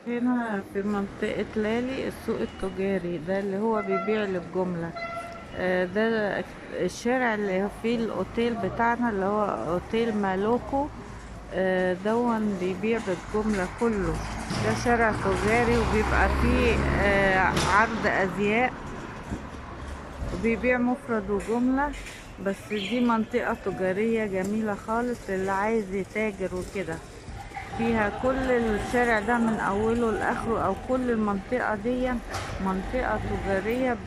هنا في منطقة لالي السوق التجاري ده اللي هو بيبيع للجملة. ده الشارع اللي فيه الأوتيل بتاعنا اللي هو أوتيل مالوكو. دون بيبيع بالجملة كله. ده شارع تجاري وبيبقى فيه عرض أزياء، وبيبيع مفرد وجملة. بس دي منطقة تجارية جميلة خالص للي عايز يتاجر وكده. فيها كل الشارع ده من اوله لاخره، او كل المنطقة دي منطقة تجارية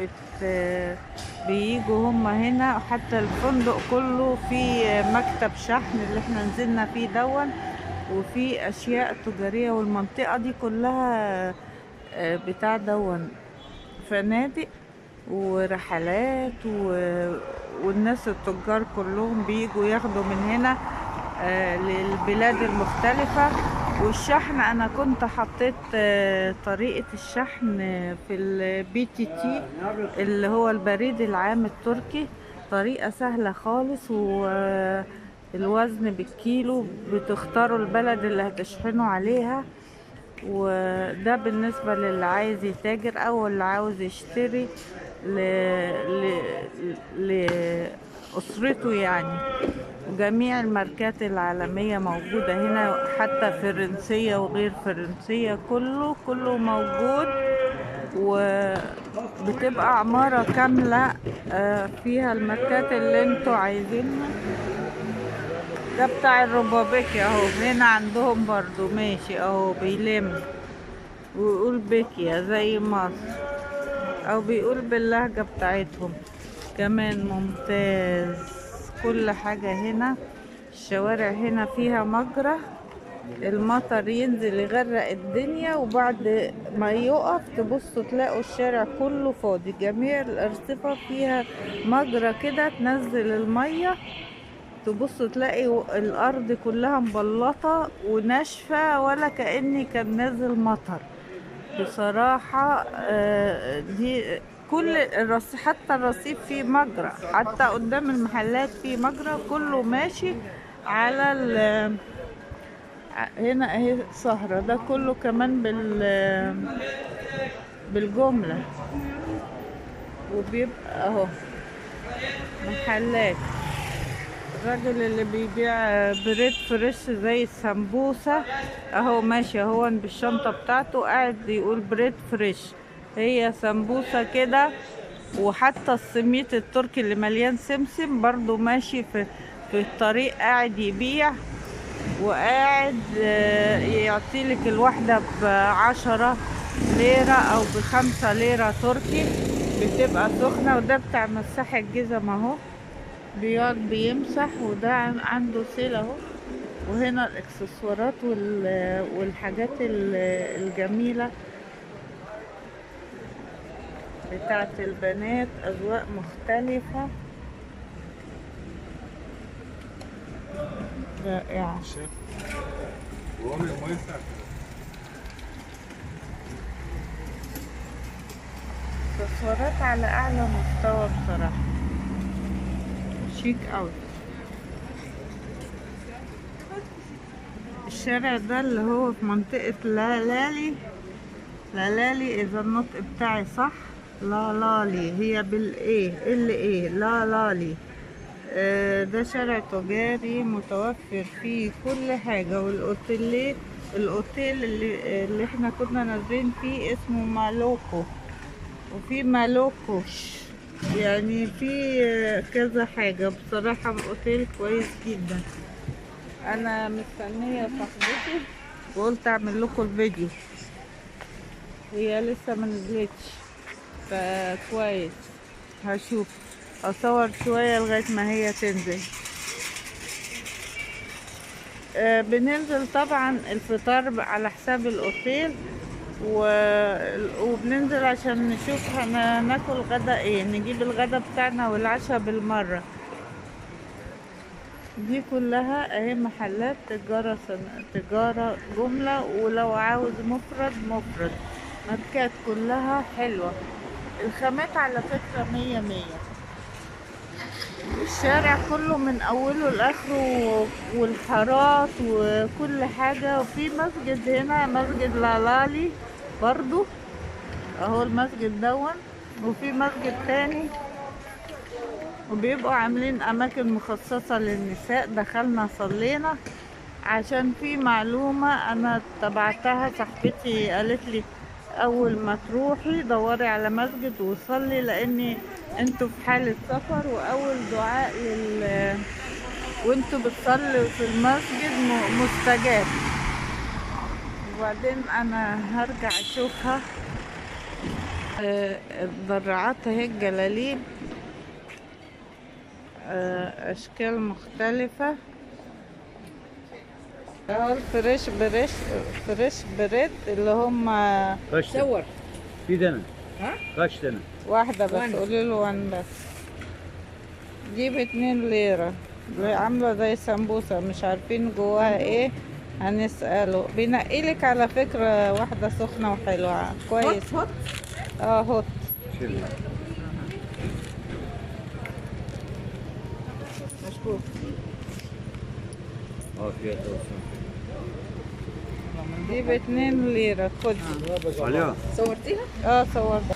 بييجوا هما هنا. حتى الفندق كله فيه مكتب شحن اللي احنا نزلنا فيه دون، وفي اشياء تجارية. والمنطقة دي كلها بتاع دون فنادق ورحلات والناس التجار كلهم بيجوا ياخدوا من هنا للبلاد المختلفة. والشحن انا كنت حطيت طريقة الشحن في البي تي تي اللي هو البريد العام التركي. طريقة سهلة خالص، والوزن بالكيلو. بتختاروا البلد اللي هتشحنوا عليها، وده بالنسبة للي عايز يتاجر او اللي عاوز يشتري ل... لأسرته يعني. جميع الماركات العالمية موجودة هنا، حتى فرنسية وغير فرنسية، كله موجود. وبتبقى عمارة كاملة فيها الماركات اللي انتوا عايزينها. ده بتاع الربابيكي اهو، هنا عندهم برضو ماشي اهو بيلم ويقول بيكيا زي مصر، او بيقول باللهجة بتاعتهم كمان. ممتاز. كل حاجة هنا. الشوارع هنا فيها مجرى، المطر ينزل يغرق الدنيا، وبعد ما يقف تبصوا تلاقوا الشارع كله فاضي. جميع الأرصفة فيها مجرى كده تنزل المية، تبصوا تلاقي الأرض كلها مبلطة وناشفة، ولا كأني كان نازل مطر. بصراحة دي كل الرصيف، حتى الرصيف فيه مجرى، حتى قدام المحلات فيه مجرى. كله ماشي على هنا اهي سهرة. ده كله كمان بالجملة، وبيبقى اهو محلات. الراجل اللي بيبيع بريد فريش زي السمبوسة اهو ماشي اهو بالشنطة بتاعته، قاعد يقول بريد فريش. هي سمبوسة كده. وحتى السميت التركي اللي مليان سمسم برضو ماشي في الطريق، قاعد يبيع. وقاعد يعطيلك الواحدة ب10 ليرة او ب5 ليرة تركي. بتبقى سخنة. وده بتاع مساح الجزم اهو، بيقعد بيمسح. وده عنده سيل اهو. وهنا الاكسسوارات والحاجات الجميلة بتاعت البنات، اذواق مختلفة رائعة. اكسسوارات على اعلى مستوى بصراحة، شيك اوي. الشارع ده اللي هو في منطقة لالي اذا النطق بتاعي صح. لالي هي بالايه لالي. ده شارع تجاري متوفر فيه كل حاجة. الاوتيل اللي احنا كنا نازلين فيه اسمه مالوكو، وفي مالوكوش. يعني في كذا حاجة. بصراحة الاوتيل كويس جدا. انا مستنية صاحبتي وقلت اعمل لكم الفيديو، هي لسه منزلتش فكويس. هشوف اصور شوية لغاية ما هي تنزل. بننزل طبعا الفطار على حساب الاوتيل، وبننزل عشان نشوف هناكل غدا ايه، نجيب الغدا بتاعنا والعشاء بالمرة. دي كلها اهي محلات تجارة جملة، ولو عاوز مفرد. ماركات كلها حلوة. الخامات على فكرة 100. الشارع كله من اوله لاخره الفخر والحارات وكل حاجة. وفي مسجد هنا، مسجد لالالي برضو اهو المسجد دون. وفي مسجد تاني وبيبقوا عاملين اماكن مخصصة للنساء. دخلنا صلينا عشان في معلومة انا اتبعتها، صاحبتي قالت لي اول ما تروحي دوري على مسجد وصلي، لاني انتوا في حالة سفر واول دعاء وانتوا بتصلوا في المسجد مستجاب. وبعدين انا هرجع اشوفها. الدراعات اهي، الجلاليب اشكال مختلفة اهو. فريش بريد اللي هم صور في دنا. ها كاش دنا واحدة بس، قولي له وان بس. دي ب2 ليرة، عاملة زي سمبوسة، مش عارفين جواها ايه، هنسأله. بينقيلك على فكرة واحدة سخنة وحلوة كويس. هوت هوت. مشكور. فيها توصل. دي ب2 ليرة، خدي. عليها صورتيها؟ صورتها.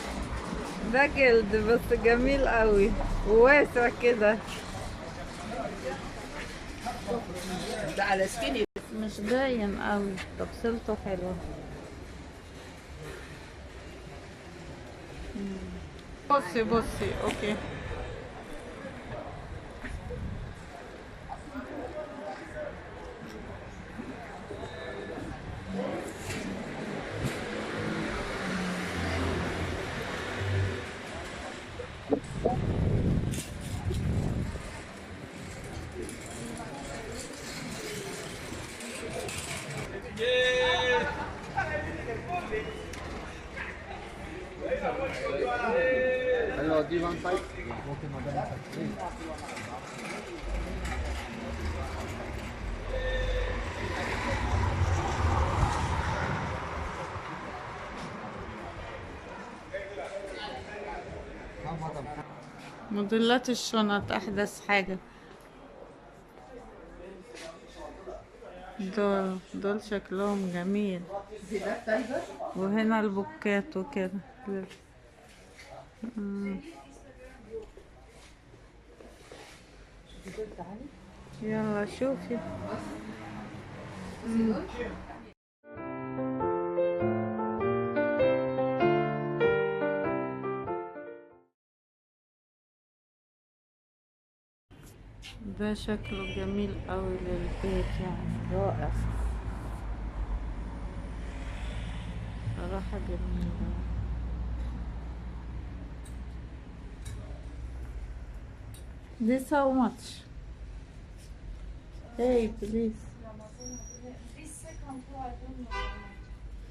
ده جلد بس جميل قوي وواسع كده. ده على سكيني. مش باين قوي، تفصيلته حلوة. بصي اوكي. Hello, do you want fight? موديلات الشنط احدث حاجة. دول شكلهم جميل. وهنا البوكات وكده. يلا شوفي. ده شكله جميل قوي للبيت، يعني رائع صراحة، جميل. This how much? Hey, please.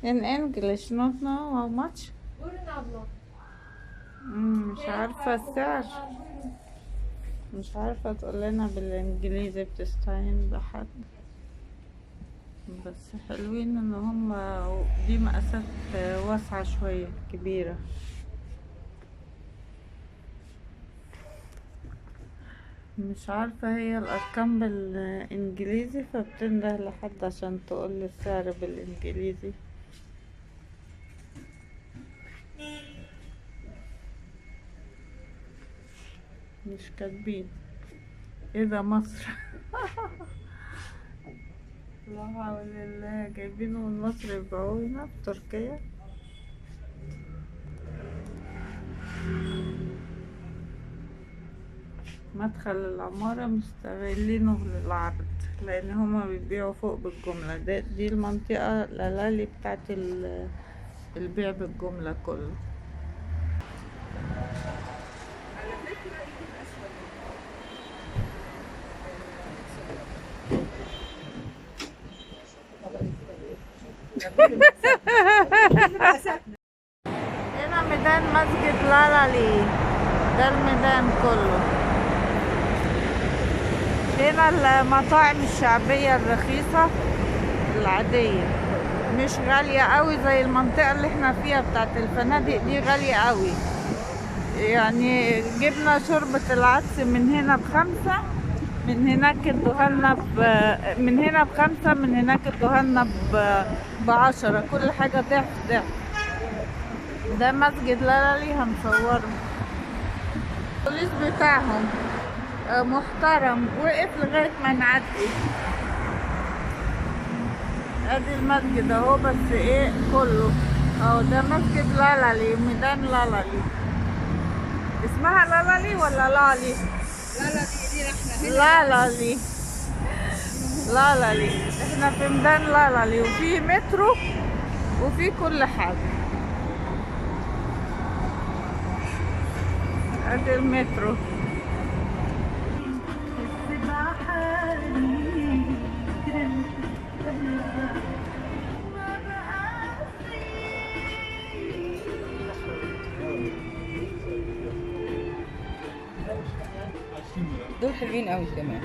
In English, not know how much? مش عارفة السعر، مش عارفة تقول لنا بالانجليزي، بتستعين بحد. بس حلوين ان هم دي مقاسات واسعة شوية كبيرة. مش عارفة هي الارقام بالانجليزي، فبتنده لحد عشان تقول لي السعر بالانجليزي. مش كاتبين. ايه ده مصر؟ لا حول الله، جايبينه من مصر يبيعوه هنا في تركيا. مدخل العمارة مستغلينه للعرض، لان هما بيبيعوا فوق بالجملة. دي المنطقة لالالي بتاعت البيع بالجملة كله. هنا ميدان مسجد لالالي، ده الميدان كله. هنا المطاعم الشعبية الرخيصة العادية، مش غالية قوي زي المنطقة اللي احنا فيها بتاعت الفنادق. دي غالية قوي، يعني جبنا شوربة العدس من هنا ب5، من هناك ادوها من هنا ب5، من هناك ادوها لنا ب10، كل حاجة ضعف ضعف. ده مسجد لالي هنصوره. البوليس بتاعهم محترم، وقف لغاية ما نعدي. ادي المسجد اهو، بس ايه كله اهو. ده مسجد لالي، ميدان لالي. اسمها لالي ولا لالي؟ لالي. لالي. احنا في ميدان لالي، وفي مترو وفي كل حاجة. ادي المترو. دول حلوين قوي كمان.